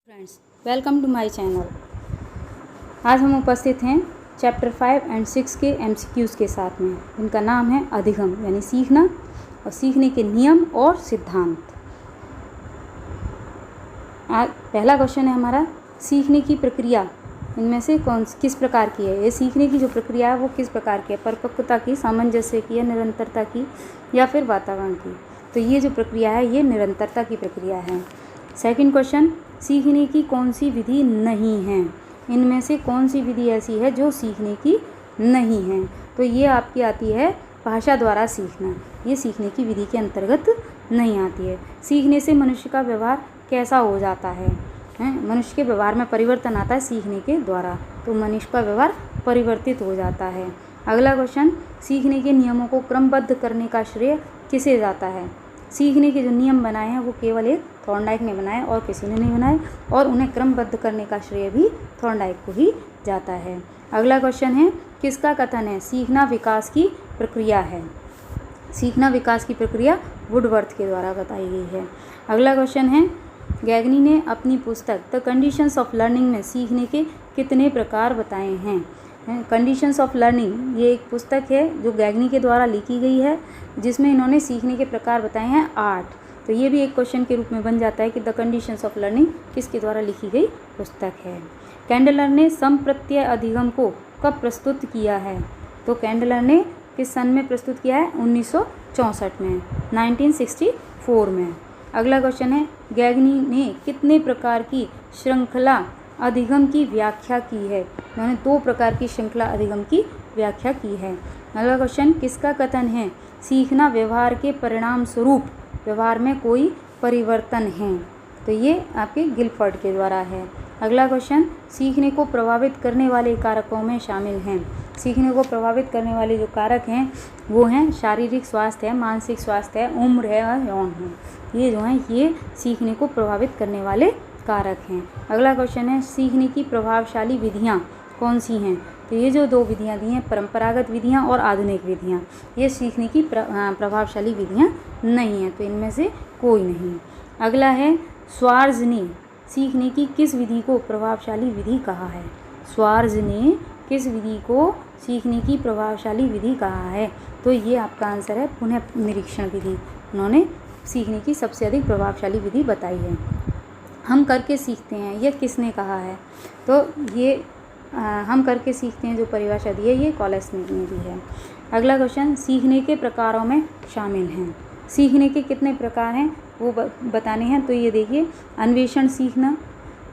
Friends, welcome to my channel. आज हम उपस्थित हैं चैप्टर 5 और 6 के एमसीक्यूज़ के साथ में। इनका नाम है अधिगम यानी सीखना और सीखने के नियम और सिद्धांत। पहला क्वेश्चन है हमारा, सीखने की प्रक्रिया इनमें से किस प्रकार की है। ये सीखने की जो प्रक्रिया है वो किस प्रकार की है, परिपक्वता की, सामंजस्य की, या निरंतरता की, या फिर वातावरण की। तो ये जो प्रक्रिया है ये निरंतरता की प्रक्रिया है। सेकंड क्वेश्चन, सीखने की कौन सी विधि नहीं है। इनमें से कौन सी विधि ऐसी है जो सीखने की नहीं है। तो ये आपकी आती है भाषा द्वारा सीखना। ये सीखने की विधि के अंतर्गत नहीं आती है। सीखने से मनुष्य का व्यवहार कैसा हो जाता है, मनुष्य के व्यवहार में परिवर्तन आता है सीखने के द्वारा, तो मनुष्य का व्यवहार परिवर्तित हो जाता है। अगला क्वेश्चन, सीखने के नियमों को क्रमबद्ध करने का श्रेय किसे जाता है। सीखने के जो नियम बनाए हैं वो केवल एक थॉर्नडाइक ने बनाए और किसी ने नहीं बनाए, और उन्हें क्रमबद्ध करने का श्रेय भी थॉर्नडाइक को ही जाता है। अगला क्वेश्चन है, किसका कथन है सीखना विकास की प्रक्रिया है। सीखना विकास की प्रक्रिया वुडवर्थ के द्वारा बताई गई है। अगला क्वेश्चन है, गैगनी ने अपनी पुस्तक द कंडीशंस ऑफ लर्निंग में सीखने के कितने प्रकार बताए हैं। कंडीशंस ऑफ लर्निंग ये एक पुस्तक है जो गैगनी के द्वारा लिखी गई है, जिसमें इन्होंने सीखने के प्रकार बताए हैं 8। तो ये भी एक क्वेश्चन के रूप में बन जाता है कि द कंडीशंस ऑफ लर्निंग किसके द्वारा लिखी गई पुस्तक है। कैंडलर ने समप्रत्यय अधिगम को कब प्रस्तुत किया है। तो कैंडलर ने किस सन में प्रस्तुत किया है, 1964 में, 1964 में। अगला क्वेश्चन है, गैगनी ने कितने प्रकार की श्रृंखला अधिगम की व्याख्या की है। उन्होंने 2 प्रकार की श्रृंखला अधिगम की व्याख्या की है। अगला क्वेश्चन, किसका कथन है सीखना व्यवहार के परिणाम स्वरूप व्यवहार में कोई परिवर्तन है। तो ये आपके गिलफर्ड के द्वारा है। अगला क्वेश्चन, सीखने को प्रभावित करने वाले कारकों में शामिल हैं। सीखने को प्रभावित करने वाले जो कारक हैं वो हैं शारीरिक स्वास्थ्य है, मानसिक स्वास्थ्य है, उम्र है और यौन है। ये जो हैं ये सीखने को प्रभावित करने वाले कारक हैं। अगला क्वेश्चन है, सीखने की प्रभावशाली विधियाँ कौन सी हैं। तो ये जो 2 विधियाँ दी हैं, परंपरागत विधियाँ और आधुनिक विधियाँ, ये सीखने की प्रभावशाली विधियाँ नहीं हैं, तो इनमें से कोई नहीं। अगला है, स्वार्ज ने सीखने की किस विधि को प्रभावशाली विधि कहा है। स्वार्ज ने किस विधि को सीखने की प्रभावशाली विधि कहा है। तो ये आपका आंसर है पुनः निरीक्षण विधि। उन्होंने सीखने की सबसे अधिक प्रभावशाली विधि बताई है। हम करके सीखते हैं, यह किसने कहा है। तो ये हम करके सीखते हैं जो परिभाषा दी है ये कॉलेस्निक ने दी है। अगला क्वेश्चन, सीखने के प्रकारों में शामिल हैं। सीखने के कितने प्रकार हैं वो बताने हैं। तो ये देखिए, अन्वेषण सीखना,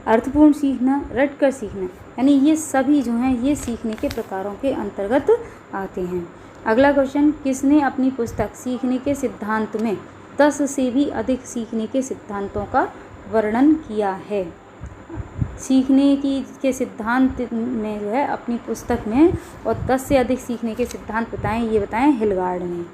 अर्थपूर्ण सीखना, रटकर सीखना, यानी ये सभी जो हैं ये सीखने के प्रकारों के अंतर्गत आते हैं। अगला क्वेश्चन, किसने अपनी पुस्तक सीखने के सिद्धांत में 10 से भी अधिक सीखने के सिद्धांतों का वर्णन किया है। सीखने के सिद्धांत में जो है अपनी पुस्तक में और 10 से अधिक सीखने के सिद्धांत बताएं, ये बताएं हिलगार्ड ने।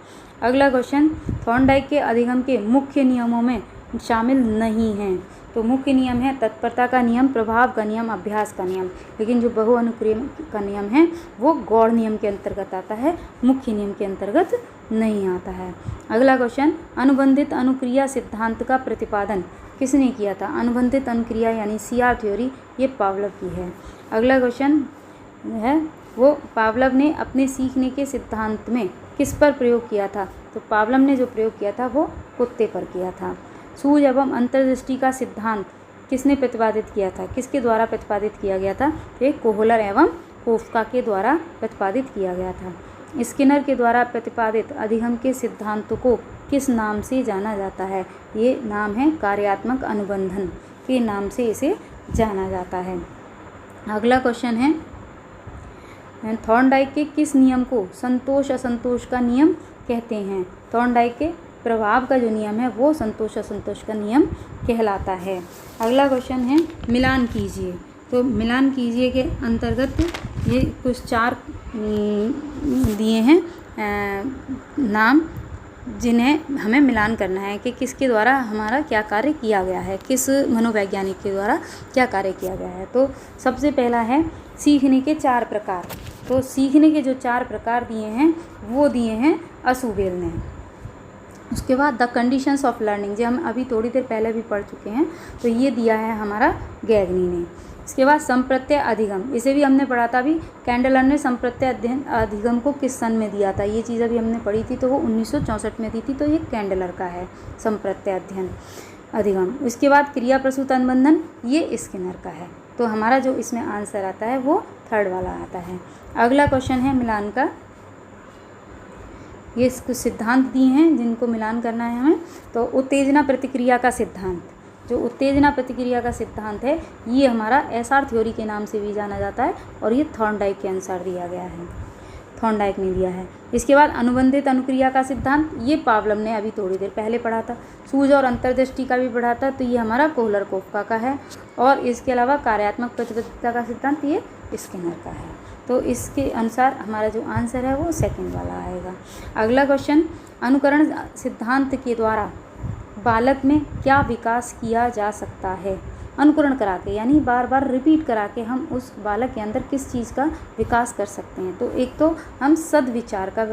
अगला क्वेश्चन, थॉर्नडाइक के अधिगम के मुख्य नियमों में शामिल नहीं हैं। तो मुख्य नियम है तत्परता का नियम, प्रभाव का नियम, अभ्यास का नियम, लेकिन जो बहु अनुक्रिया का नियम है वो गौड़ नियम के अंतर्गत आता है, मुख्य नियम के अंतर्गत नहीं आता है। अगला क्वेश्चन, अनुबंधित अनुक्रिया सिद्धांत का प्रतिपादन किसने किया था। अनुबंधित अनुक्रिया यानी CR थ्योरी ये पावलव की है। अगला क्वेश्चन है, वो पावलव ने अपने सीखने के सिद्धांत में किस पर प्रयोग किया था। तो पावलव ने जो प्रयोग किया था वो कुत्ते पर किया था। सूझ एवं अंतर्दृष्टि का सिद्धांत किसने प्रतिपादित किया था, किसके द्वारा प्रतिपादित किया गया था। तो ये कोहलर एवं कोफ्का के द्वारा प्रतिपादित किया गया था। स्किनर के द्वारा प्रतिपादित अधिगम के सिद्धांत को किस नाम से जाना जाता है। ये नाम है कार्यात्मक अनुबंधन के नाम से इसे जाना जाता है। अगला क्वेश्चन है, थॉर्नडाइक के किस नियम को संतोष असंतोष का नियम कहते हैं। थॉर्नडाइक के प्रभाव का जो नियम है वो संतोष असंतोष का नियम कहलाता है। अगला क्वेश्चन है, मिलान कीजिए। तो मिलान कीजिए के अंतर्गत ये कुछ 4 दिए हैं नाम, जिन्हें हमें मिलान करना है कि किसके द्वारा हमारा क्या कार्य किया गया है, किस मनोवैज्ञानिक के द्वारा क्या कार्य किया गया है। तो सबसे पहला है सीखने के 4 प्रकार। तो सीखने के जो 4 प्रकार दिए हैं वो दिए हैं असुबेल ने। उसके बाद द कंडीशंस ऑफ लर्निंग, जो हम अभी थोड़ी देर पहले भी पढ़ चुके हैं, तो ये दिया है हमारा गैगनी ने। इसके बाद संप्रत्यय अधिगम, इसे भी हमने पढ़ा था अभी। कैंडलर ने संप्रत्यय अधिगम को किस सन में दिया था, ये चीज़ अभी हमने पढ़ी थी, तो वो 1964 में दी थी, तो ये कैंडलर का है संप्रत्यय अध्ययन अधिगम। इसके बाद क्रिया प्रसूत अनुबंधन, ये स्किनर का है। तो हमारा जो इसमें आंसर आता है वो थर्ड वाला आता है। अगला क्वेश्चन है मिलान का। ये कुछ सिद्धांत दिए हैं जिनको मिलान करना है हमें। तो उत्तेजना प्रतिक्रिया का सिद्धांत, जो उत्तेजना प्रतिक्रिया का सिद्धांत है, ये हमारा एसआर थ्योरी के नाम से भी जाना जाता है, और ये थॉर्नडाइक के अनुसार दिया गया है, थॉर्नडाइक ने दिया है। इसके बाद अनुबंधित अनुक्रिया का सिद्धांत, ये पावलव ने अभी थोड़ी देर पहले पढ़ा था। सूझ और अंतर्दृष्टि का भी पढ़ा था, तो ये हमारा कोहलर-कोफ्का का है। और इसके अलावा कार्यात्मक प्रतिबद्धता का सिद्धांत ये स्किनर का है। तो इसके अनुसार हमारा जो आंसर है वो सेकंड वाला आएगा। अगला क्वेश्चन, अनुकरण सिद्धांत के द्वारा बालक में क्या विकास किया जा सकता है। अनुकरण करा के, यानी बार बार रिपीट करा के हम उस बालक के अंदर किस चीज़ का विकास कर सकते हैं। तो एक तो हम सद्विचार का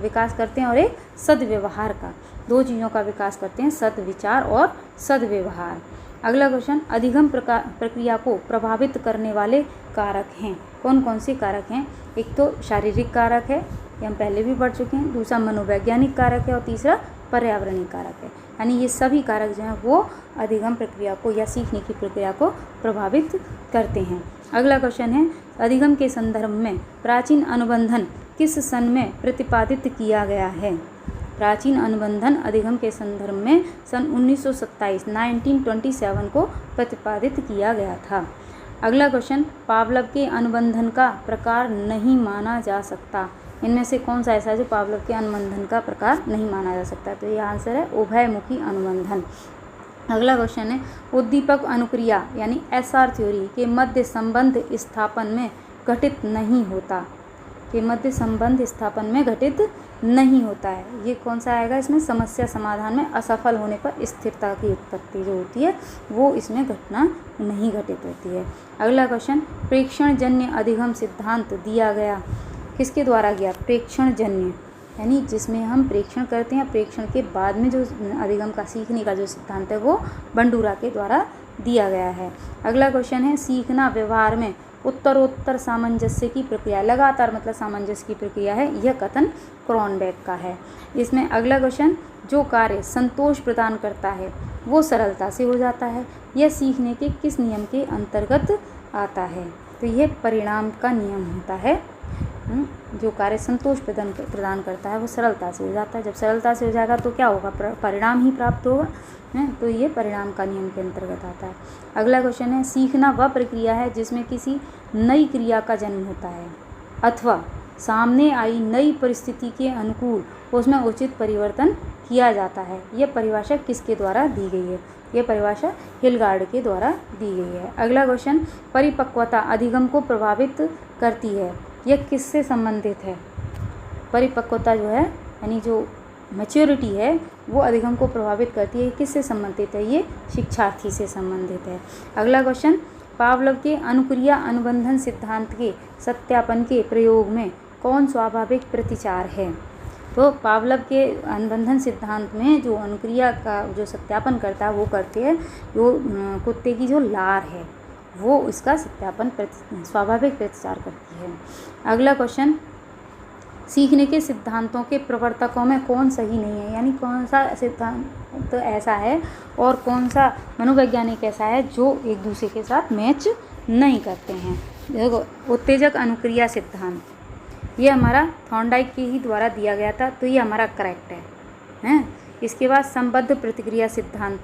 विकास करते हैं, और एक सद्व्यवहार का, दो चीज़ों का विकास करते हैं, सद्विचार और सद्व्यवहार। अगला क्वेश्चन, अधिगम प्रक्रिया को प्रभावित करने वाले कारक हैं। कौन कौन से कारक हैं। एक तो शारीरिक कारक है, ये हम पहले भी पढ़ चुके हैं। दूसरा मनोवैज्ञानिक कारक है, और तीसरा पर्यावरणीय कारक है। यानी ये सभी कारक जो हैं वो अधिगम प्रक्रिया को या सीखने की प्रक्रिया को प्रभावित करते हैं। अगला क्वेश्चन है, अधिगम के संदर्भ में प्राचीन अनुबंधन किस सन में प्रतिपादित किया गया है। प्राचीन अनुबंधन अधिगम के संदर्भ में सन 1927 को प्रतिपादित किया गया था। अगला क्वेश्चन, पावलव के अनुबंधन का प्रकार नहीं माना जा सकता। इनमें से कौन सा ऐसा है जो पावलव के अनुबंधन का प्रकार नहीं माना जा सकता। तो यह आंसर है उभयमुखी अनुबंधन। अगला क्वेश्चन है, उद्दीपक अनुक्रिया यानी एसआर थ्योरी के मध्य संबंध स्थापन में घटित नहीं होता, के मध्य संबंध स्थापन में घटित नहीं होता है। ये कौन सा आएगा इसमें, समस्या समाधान में असफल होने पर स्थिरता की उत्पत्ति जो होती है वो इसमें घटना नहीं घटित होती है। अगला क्वेश्चन, प्रेक्षण जन्य अधिगम सिद्धांत दिया गया किसके द्वारा गया, प्रेक्षण जन्य, यानी जिसमें हम प्रेक्षण करते हैं, प्रेक्षण के बाद में जो अधिगम का सीखने का जो सिद्धांत है वो बंडूरा के द्वारा दिया गया है। अगला क्वेश्चन है, सीखना व्यवहार में उत्तरोत्तर सामंजस्य की प्रक्रिया, लगातार मतलब सामंजस्य की प्रक्रिया है, यह कथन क्रॉनबेक का है। इसमें अगला क्वेश्चन, जो कार्य संतोष प्रदान करता है वो सरलता से हो जाता है, यह सीखने के किस नियम के अंतर्गत आता है। तो यह परिणाम का नियम होता है। जो कार्य संतोष प्रदान करता है वो सरलता से हो जाता है। जब सरलता से हो जाएगा तो क्या होगा, परिणाम ही प्राप्त होगा, तो ये परिणाम का नियम के अंतर्गत आता है। अगला क्वेश्चन है, सीखना वह प्रक्रिया है जिसमें किसी नई क्रिया का जन्म होता है अथवा सामने आई नई परिस्थिति के अनुकूल उसमें उचित परिवर्तन किया जाता है। यह परिभाषा किसके द्वारा दी गई है, यह परिभाषा हिलगार्ड के द्वारा दी गई है। अगला क्वेश्चन, परिपक्वता अधिगम को प्रभावित करती है, यह किससे संबंधित है। परिपक्वता जो है यानी जो मैच्योरिटी है वो अधिगम को प्रभावित करती है, किससे संबंधित है, ये शिक्षार्थी से संबंधित है। अगला क्वेश्चन, पावलव के अनुक्रिया अनुबंधन सिद्धांत के सत्यापन के प्रयोग में कौन स्वाभाविक प्रतिचार है। तो पावलव के अनुबंधन सिद्धांत में जो अनुक्रिया का जो सत्यापन करता है वो करते हैं जो कुत्ते की जो लार है वो इसका सत्यापन स्वाभाविक प्रतिचार करती है। अगला क्वेश्चन, सीखने के सिद्धांतों के प्रवर्तकों में कौन सही नहीं है, यानी कौन सा सिद्धांत तो ऐसा है और कौन सा मनोवैज्ञानिक ऐसा है जो एक दूसरे के साथ मैच नहीं करते हैं। देखो, उत्तेजक अनुक्रिया सिद्धांत ये हमारा थॉर्नडाइक के ही द्वारा दिया गया था, तो ये हमारा करेक्ट है। इसके बाद संबद्ध प्रतिक्रिया सिद्धांत,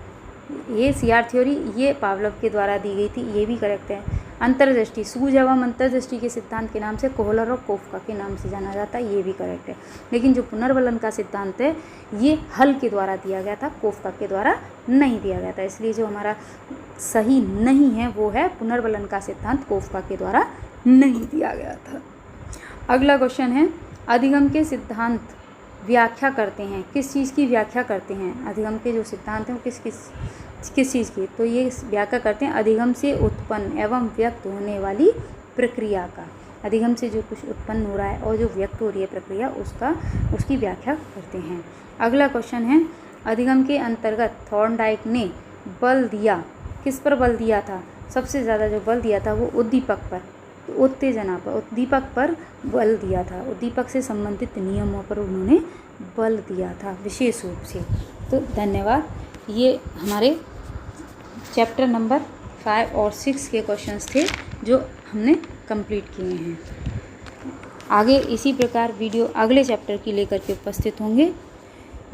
ये सीआर थ्योरी ये पावलव के द्वारा दी गई थी, ये भी करेक्ट है। अंतर्दृष्टि, सूझ एवं अंतर्दृष्टि के सिद्धांत के नाम से कोहलर और कोफ्का के नाम से जाना जाता है, ये भी करेक्ट है। लेकिन जो पुनर्वलन का सिद्धांत है ये हल के द्वारा दिया गया था, कोफ्का के द्वारा नहीं दिया गया था, इसलिए जो हमारा सही नहीं है वो है पुनर्वलन का सिद्धांत कोफ्का के द्वारा नहीं दिया गया था। अगला क्वेश्चन है, अधिगम के सिद्धांत व्याख्या करते हैं, किस चीज़ की व्याख्या करते हैं, अधिगम के जो सिद्धांत हैं वो किस चीज़ की, तो ये व्याख्या करते हैं अधिगम से उत्पन्न एवं व्यक्त होने वाली प्रक्रिया का। अधिगम से जो कुछ उत्पन्न हो रहा है और जो व्यक्त हो रही है प्रक्रिया उसकी व्याख्या करते हैं। अगला क्वेश्चन है, अधिगम के अंतर्गत थॉर्नडाइक ने बल दिया, किस पर बल दिया था? सबसे ज़्यादा जो बल दिया था वो उद्दीपक पर, उत्तेजना पर, उद्दीपक पर बल दिया था। उद्दीपक से संबंधित नियमों पर उन्होंने बल दिया था विशेष रूप से। तो धन्यवाद। ये हमारे चैप्टर नंबर 5 और 6 के क्वेश्चंस थे जो हमने कंप्लीट किए हैं। आगे इसी प्रकार वीडियो अगले चैप्टर की लेकर के उपस्थित होंगे।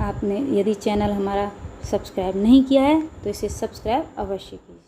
आपने यदि चैनल हमारा सब्सक्राइब नहीं किया है तो इसे सब्सक्राइब अवश्य कीजिए।